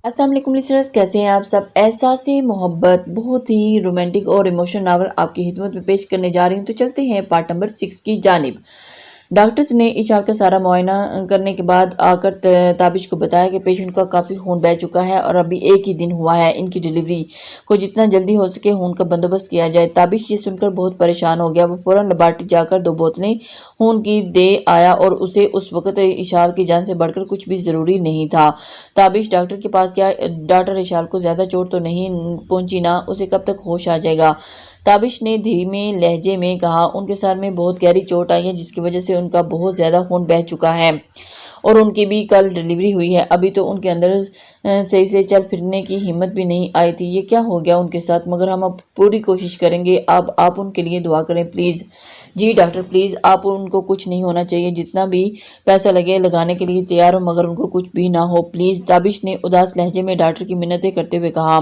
السلام علیکم لسنرز، کیسے ہیں آپ سب؟ احساس محبت بہت ہی رومانٹک اور ایموشنل ناول آپ کی خدمت میں پیش کرنے جا رہی ہوں، تو چلتے ہیں پارٹ نمبر 6 کی جانب۔ ڈاکٹرز نے اشال کا سارا معائنہ کرنے کے بعد آ کر تابش کو بتایا کہ پیشنٹ کا کافی خون بہہ چکا ہے اور ابھی ایک ہی دن ہوا ہے، ان کی ڈیلیوری کو جتنا جلدی ہو سکے خون کا بندوبست کیا جائے۔ تابش یہ سن کر بہت پریشان ہو گیا، وہ فوراً لیبارٹری جا کر 2 بوتلیں خون کی دے آیا اور اسے اس وقت اشال کی جان سے بڑھ کر کچھ بھی ضروری نہیں تھا۔ تابش ڈاکٹر کے پاس گیا۔ ڈاکٹر اشال کو زیادہ چوٹ تو نہیں پہنچی نا؟ اسے کب تک ہوش آ جائے گا؟ تابش نے دھیمے لہجے میں کہا۔ ان کے سر میں بہت گہری چوٹ آئی ہے جس کی وجہ سے ان کا بہت زیادہ خون بہہ چکا ہے اور ان کی بھی کل ڈیلیوری ہوئی ہے۔ ابھی تو ان کے اندر صحیح سے چل پھرنے کی ہمت بھی نہیں آئی تھی۔ یہ کیا ہو گیا ان کے ساتھ؟ مگر ہم اب پوری کوشش کریں گے، اب آپ ان کے لیے دعا کریں پلیز۔ جی ڈاکٹر پلیز، آپ ان کو کچھ نہیں ہونا چاہیے، جتنا بھی پیسہ لگے لگانے کے لیے تیار ہو، مگر ان کو کچھ بھی نہ ہو پلیز۔ تابش نے اداس لہجے میں ڈاکٹر کی منتیں کرتے ہوئے کہا۔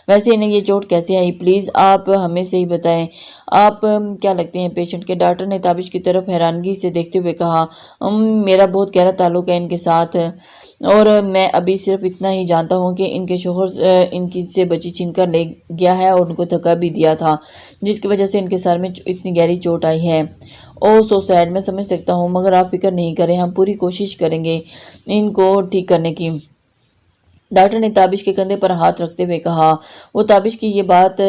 ویسے انہیں یہ چوٹ کیسے آئی؟ پلیز آپ ہمیں صحیح بتائیں، آپ کیا لگتے ہیں پیشنٹ کے؟ ڈاکٹر نے تابش کی طرف حیرانگی سے دیکھتے ہوئے کہا، میرا بہت گہرا تعلق ہے ان کے ساتھ اور میں ابھی صرف اتنا ہی جانتا ہوں کہ ان کے شوہر ان کی سے بچی چھین کر لے گیا ہے اور ان کو دھکا بھی دیا تھا، جس کی وجہ سے ان کے سر میں اتنی گہری چوٹ آئی ہے۔ او سو سیڈ، میں سمجھ سکتا ہوں، مگر آپ فکر نہیں کریں، ہم پوری کوشش کریں گے ان کو ٹھیک کرنے کی۔ ڈاکٹر نے تابش کے کندھے پر ہاتھ رکھتے ہوئے کہا۔ وہ تابش کی یہ بات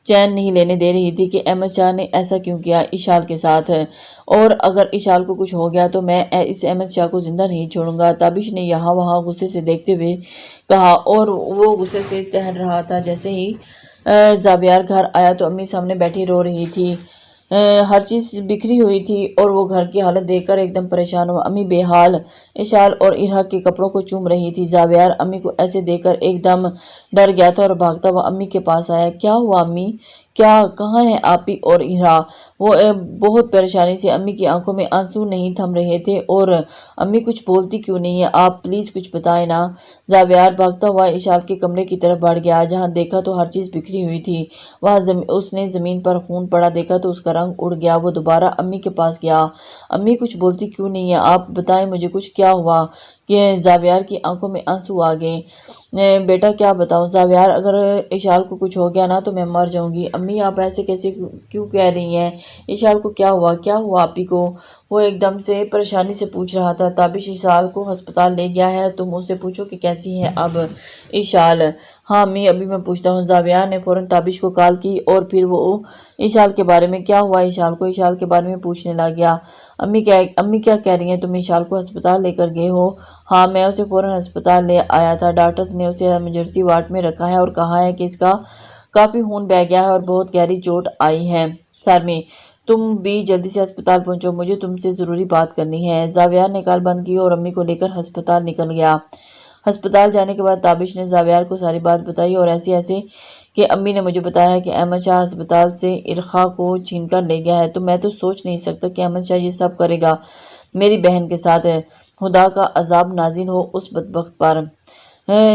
چین نہیں لینے دے رہی تھی کہ احمد شاہ نے ایسا کیوں کیا اشال کے ساتھ، اور اگر اشال کو کچھ ہو گیا تو میں اس احمد شاہ کو زندہ نہیں چھوڑوں گا۔ تابش نے یہاں وہاں غصے سے دیکھتے ہوئے کہا، اور وہ غصے سے ٹہل رہا تھا۔ جیسے ہی زاویار گھر آیا تو امی سامنے بیٹھی رو رہی تھی، ہر چیز بکھری ہوئی تھی اور وہ گھر کی حالت دیکھ کر ایک دم پریشان ہوا۔ امی بے حال اشال اور ارحا کے کپڑوں کو چوم رہی تھی۔ زاویار امی کو ایسے دیکھ کر ایک دم ڈر گیا تھا اور بھاگتا ہوا امی کے پاس آیا۔ کیا ہوا امی؟ کہاں ہیں آپی اور ارحا؟ وہ بہت پریشانی سے، امی کی آنکھوں میں آنسو نہیں تھم رہے تھے۔ اور امی کچھ بولتی کیوں نہیں ہے؟ آپ پلیز کچھ بتائیں نا۔ زاویار بھاگتا ہوا اشال کے کمرے کی طرف بڑھ گیا، جہاں دیکھا تو ہر چیز بکھری ہوئی تھی۔ وہاں اس نے زمین پر خون پڑا دیکھا تو اس کا رنگ اڑ گیا۔ وہ دوبارہ امی کے پاس گیا۔ امی کچھ بولتی کیوں نہیں ہے؟ آپ بتائیں مجھے، کچھ کیا ہوا؟ کہ زاویار کی آنکھوں میں آنسو آ گئے۔ بیٹا کیا بتاؤں زاویار، اگر اشال کو کچھ ہو گیا نا تو میں مر جاؤں گی۔ امی آپ ایسے کیسے کیوں کہہ رہی ہیں؟ اشال کو کیا ہوا آپی کو؟ وہ ایک دم سے پریشانی سے پوچھ رہا تھا۔ تابش اشال کو ہسپتال لے گیا ہے، تم اس سے پوچھو کہ کیسی ہے اب اشال؟ ہاں امی، ابھی میں پوچھتا ہوں۔ زاویار نے فوراً تابش کو کال کی اور پھر وہ اشال کے بارے میں کیا ہوا اشال کے بارے میں پوچھنے لگ گیا۔ امی کیا کہہ رہی ہیں؟ تم اشال کو ہسپتال لے کر گئے ہو؟ ہاں، میں اسے فوراً ہسپتال لے آیا تھا۔ ڈاکٹرز نے اسے ایمرجنسی وارڈ میں رکھا ہے اور کہا ہے کہ اس کا کافی خون بہہ گیا ہے اور بہت گہری چوٹ آئی ہے سر میں۔ تم بھی جلدی سے ہسپتال پہنچو، مجھے تم سے ضروری بات کرنی ہے۔ زاویار نے کال بند کی اور امی کو لے کر ہسپتال نکل گیا۔ ہسپتال جانے کے بعد تابش نے زاویار کو ساری بات بتائی اور ایسے کہ امی نے مجھے بتایا ہے کہ احمد شاہ ہسپتال سے ارحا کو چھین کر لے گیا ہے، تو میں تو سوچ نہیں سکتا کہ احمد شاہ یہ سب کرے گا میری بہن کے ساتھ۔ خدا کا عذاب نازل ہو اس بدبخت پر۔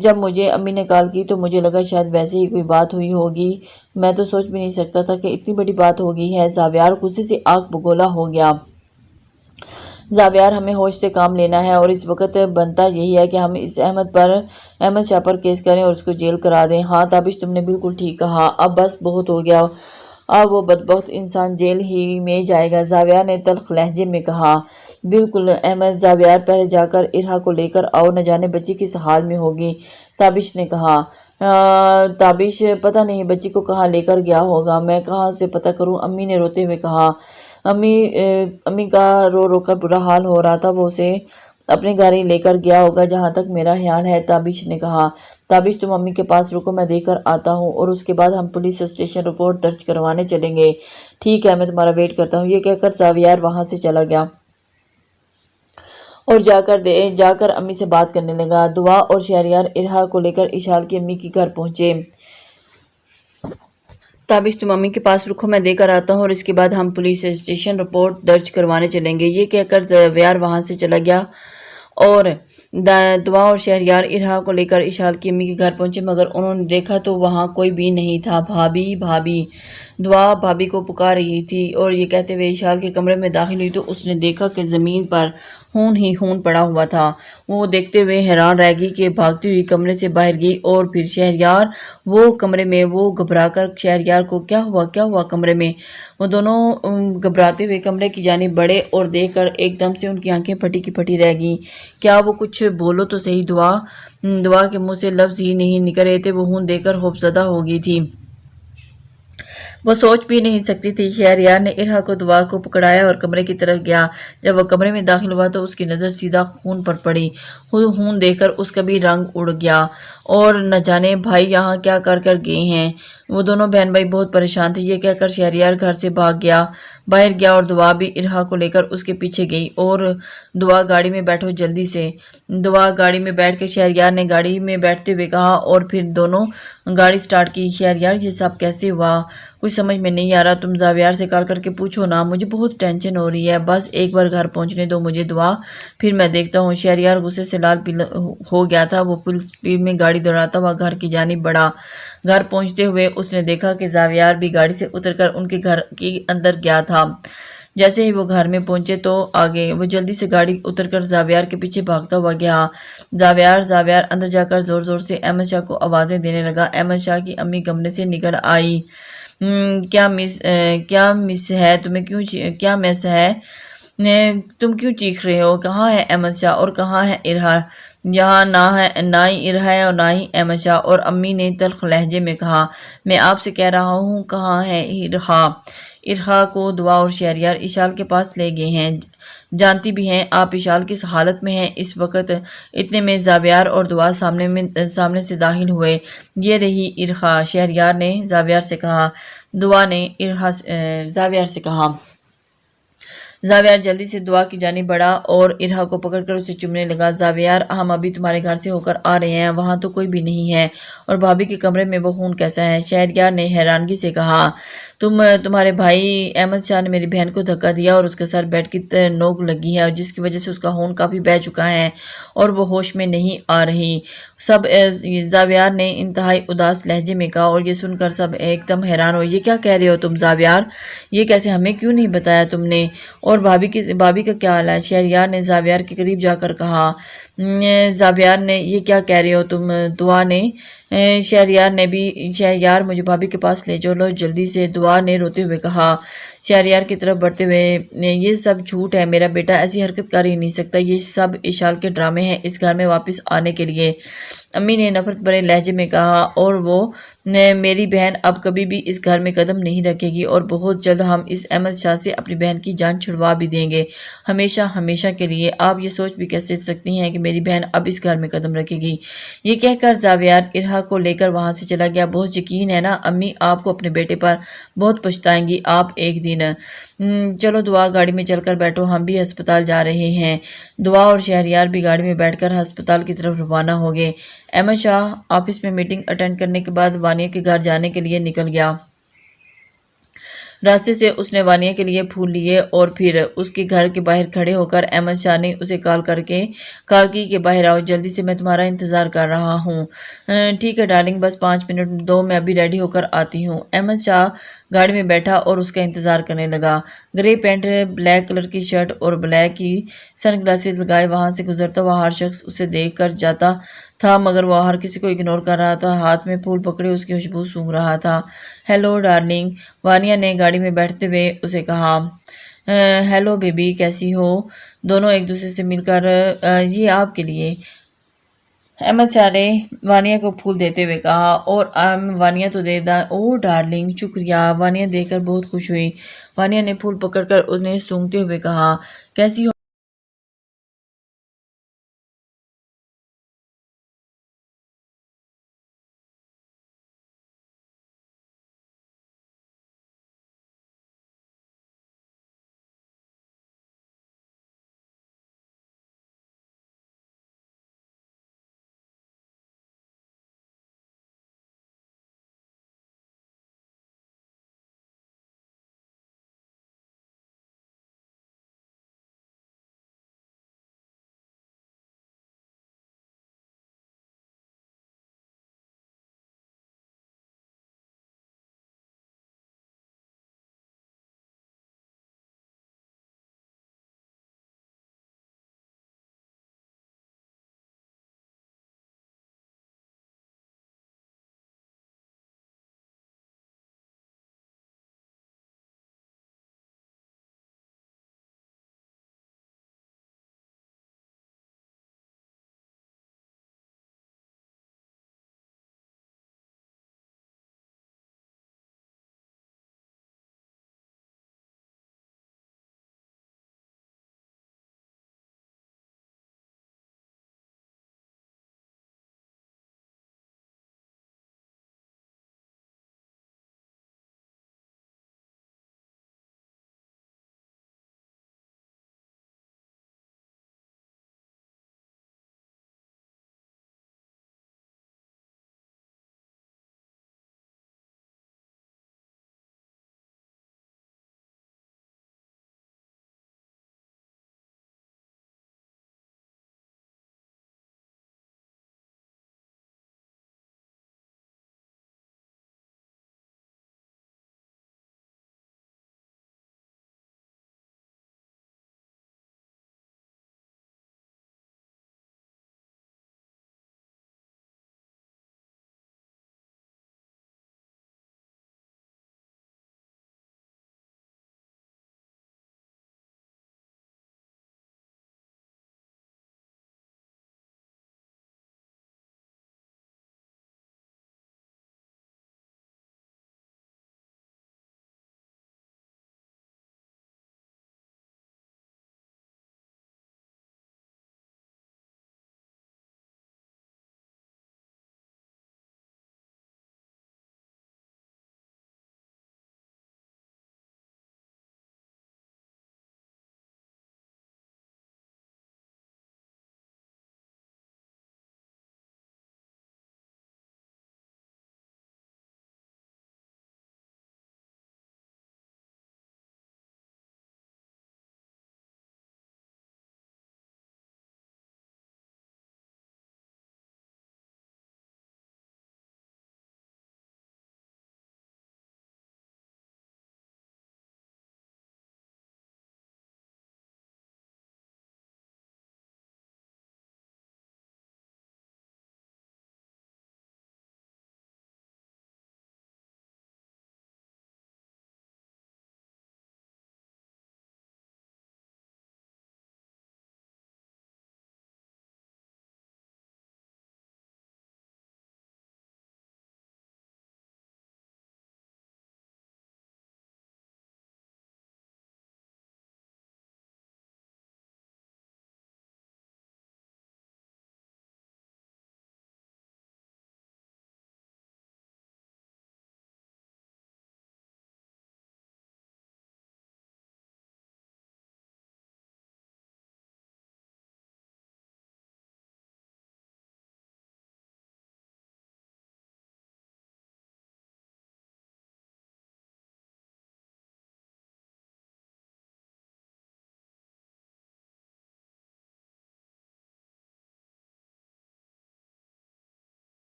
جب مجھے امی نے کال کی تو مجھے لگا شاید ویسے ہی کوئی بات ہوئی ہوگی، میں تو سوچ بھی نہیں سکتا تھا کہ اتنی بڑی بات ہو گئی ہے۔ زاویار غصے سے آگ بگولا ہو گیا۔ زاویار، ہمیں ہوش سے کام لینا ہے اور اس وقت بنتا یہی ہے کہ ہم اس احمد شاہ پر کیس کریں اور اس کو جیل کرا دیں۔ ہاں تابش، تم نے بالکل ٹھیک کہا، اب بس بہت ہو گیا، اب وہ بدبخت انسان جیل ہی میں جائے گا۔ زاویار نے تلخ لہجے میں کہا۔ بالکل احمد، زاویار پہلے جا کر ارحا کو لے کر آؤ، نہ جانے بچی کس حال میں ہوگی، تابش نے کہا۔ تابش، پتہ نہیں بچی کو کہاں لے کر گیا ہوگا، میں کہاں سے پتہ کروں، امی نے روتے ہوئے کہا۔ امی کا رو کر برا حال ہو رہا تھا، وہ اسے اپنے گھر ہی لے کر گیا ہوگا جہاں تک میرا خیال ہے، تابش نے کہا۔ تابش، تم امی کے پاس رکو، میں دیکھ کر آتا ہوں اور اس کے بعد ہم پولیس اسٹیشن رپورٹ درج کروانے چلیں گے۔ ٹھیک ہے، میں تمہارا ویٹ کرتا ہوں۔ یہ کہہ کر زاویار وہاں سے چلا گیا اور جا کر امی سے بات کرنے لگا۔ دعا اور شہریار ارحا کو لے کر اشال کی امی کے گھر پہنچے۔ تابش، تم امی کے پاس رکو، میں دے کر آتا ہوں اور اس کے بعد ہم پولیس اسٹیشن رپورٹ درج کروانے چلیں گے۔ یہ کہہ کر زاویار وہاں سے چلا گیا اور دعا اور شہریار ارہا کو لے کر اشال کی امی کے گھر پہنچے، مگر انہوں نے دیکھا تو وہاں کوئی بھی نہیں تھا۔ بھابی بھابی دعا بھابی کو پکار رہی تھی اور یہ کہتے ہوئے اشال کے کمرے میں داخل ہوئی تو اس نے دیکھا کہ زمین پر خون ہی خون پڑا ہوا تھا۔ وہ دیکھتے ہوئے حیران رہ گئی کہ بھاگتی ہوئی کمرے سے باہر گئی اور پھر شہریار وہ کمرے میں، وہ گھبرا کر شہریار کو کیا ہوا کمرے میں؟ وہ دونوں گھبراتے ہوئے کمرے کی جانب بڑھے اور دیکھ کر ایک دم سے ان کی آنکھیں پھٹی کی پھٹی رہ گئیں۔ کیا وہ کچھ بولو تو صحیح، دعا کے منہ سے لفظ ہی نہیں نکل رہے تھے۔ وہ خون دیکھ کر خوفزدہ ہو گئی تھی، وہ سوچ بھی نہیں سکتی تھی۔ شہریار نے ارہا کو دعا کو پکڑایا اور کمرے کی طرف گیا۔ جب وہ کمرے میں داخل ہوا تو اس کی نظر سیدھا خون پر پڑی۔ خون دیکھ کر اس کا بھی رنگ اڑ گیا اور نہ جانے بھائی یہاں کیا کر گئے ہیں۔ وہ دونوں بہن بھائی بہت پریشان تھے۔ یہ کہہ کر شہریار گھر سے باہر گیا اور دعا بھی ارہا کو لے کر اس کے پیچھے گئی اور دعا گاڑی میں بیٹھو جلدی سے۔ دعا گاڑی میں بیٹھ کے شہریار نے گاڑی میں بیٹھتے ہوئے کہا اور پھر دونوں گاڑی سٹارٹ کی۔ شہریار یہ سب کیسے ہوا؟ کچھ سمجھ میں نہیں آ رہا، تم زاویار سے کال کر کے پوچھو نا، مجھے بہت ٹینشن ہو رہی ہے، بس ایک بار گھر پہنچنے دو مجھے دعا، پھر میں دیکھتا ہوں۔ شہریار غصے سے لال پیلا ہو گیا تھا، وہ فل سپیڈ میں گاڑی دوڑاتا ہوا گھر کی جانب بڑھا۔ گھر پہنچتے ہوئے اس نے دیکھا کہ زاویار بھی گاڑی سے اتر کر ان کے گھر کے اندر گیا تھا۔ جیسے ہی وہ گھر میں پہنچے تو آگے وہ جلدی سے گاڑی اتر کر زاویار کے پیچھے بھاگتا ہوا گیا۔ زاویار اندر جا کر زور زور سے احمد شاہ کو آوازیں دینے لگا۔ احمد شاہ کی امی کمرے سے نکل آئی۔ کیا مس ہے تمہیں، کیا مس ہے، تم کیوں چیخ رہے ہو؟ کہاں ہے احمد شاہ اور کہاں ہے ارہا؟ یہاں نہ ہی ارہا ہے اور نہ ہی احمد شاہ۔ اور امی نے تلخ لہجے میں کہا، میں آپ سے کہہ رہا ہوں کہاں ہے ارہا؟ ارہا کو دعا اور شہریار اشال کے پاس لے گئے ہیں، جانتی بھی ہیں آپ اشال کس حالت میں ہیں اس وقت۔ اتنے میں زاویار اور دعا سامنے سے داخل ہوئے۔ یہ رہی ارہا، شہریار نے زاویار سے کہا۔ دعا نے زاویار سے کہا۔ زاویار جلدی سے دعا کی جانب بڑھا اور ارہا کو پکڑ کر اسے چومنے لگا۔ زاویار، ہم ابھی تمہارے گھر سے ہو کر آ رہے ہیں، وہاں تو کوئی بھی نہیں ہے، اور بھابی کے کمرے میں وہ خون کیسا ہے؟ شہریار نے حیرانگی سے کہا۔ تمہارے بھائی احمد شاہ نے میری بہن کو دھکا دیا اور اس کے سر بیٹ کی نوک لگی ہے، اور جس کی وجہ سے اس کا خون کافی بہہ چکا ہے اور وہ ہوش میں نہیں آ رہی۔ زاویار نے انتہائی اداس لہجے میں کہا، اور یہ سن کر سب ایک دم حیران ہو۔ یہ کیا کہہ رہے ہو تم زاویار؟ یہ کیسے، ہمیں کیوں نہیں بتایا تم نے؟ اور بھابی کا کیا حال ہے؟ شہریار نے زاویار کے قریب جا کر کہا۔ زاویار نے، یہ کیا کہہ رہے ہو تم؟ دعا نے، شہریار مجھے بھابی کے پاس لے چلو جلدی سے، دعا نے روتے ہوئے کہا۔ شہریار کی طرف بڑھتے ہوئے، یہ سب جھوٹ ہے، میرا بیٹا ایسی حرکت کر ہی نہیں سکتا، یہ سب اشال کے ڈرامے ہیں اس گھر میں واپس آنے کے لیے، امی نے نفرت بھرے لہجے میں کہا، اور وہ میری بہن اب کبھی بھی اس گھر میں قدم نہیں رکھے گی، اور بہت جلد ہم اس احمد شاہ سے اپنی بہن کی جان چھڑوا بھی دیں گے، ہمیشہ کے لیے۔ آپ یہ سوچ بھی کیسے سکتی ہیں کہ میری بہن اب اس گھر میں قدم رکھے گی؟ یہ کہہ کر زاویار ارہا کو لے کر وہاں سے چلا گیا۔ بہت یقین ہے نا امی، آپ کو اپنے بیٹے پر بہت پچھتائیں گی آپ ایک دن۔ چلو دعا، گاڑی میں چل کر بیٹھو، ہم بھی ہسپتال جا رہے ہیں۔ دعا اور شہریار بھی گاڑی میں بیٹھ کر ہسپتال کی طرف روانہ ہو گئے۔ احمد شاہ آفس میں میٹنگ اٹینڈ کرنے کے بعد وانیہ کے گھر جانے کے لیے نکل گیا۔ راستے سے اس نے وانیہ کے لیے پھول لیے اور پھر اس کے گھر کے باہر کھڑے ہو کر احمد شاہ نے اسے کال کی کہ باہر آؤ جلدی سے، میں تمہارا انتظار کر رہا ہوں۔ ٹھیک ہے ڈارلنگ، بس 5 منٹ دو، میں ابھی ریڈی ہو کر آتی ہوں۔ احمد شاہ گاڑی میں بیٹھا اور اس کا انتظار کرنے لگا۔ گرے پینٹ، بلیک کلر کی شرٹ اور بلیک کی سن گلاسز لگائے وہاں سے گزرتا ہوا ہر شخص اسے دیکھ کر جاتا تھا، مگر وہ ہر کسی کو اگنور کر رہا تھا، ہاتھ میں پھول پکڑے اس کی خوشبو سونگھ رہا تھا۔ ہیلو ڈارلنگ، وانیہ نے گاڑی میں بیٹھتے ہوئے اسے کہا۔ ہیلو بیبی، کیسی ہو؟ دونوں ایک دوسرے سے مل کر، یہ آپ کے لیے، احمد شاہ نے وانیہ کو پھول دیتے ہوئے کہا، اور وانیہ تو دے دا، او ڈارلنگ شکریہ، وانیہ دیکھ کر بہت خوش ہوئی۔ وانیہ نے پھول پکڑ کر انہیں سونگھتے ہوئے کہا، کیسی ہو؟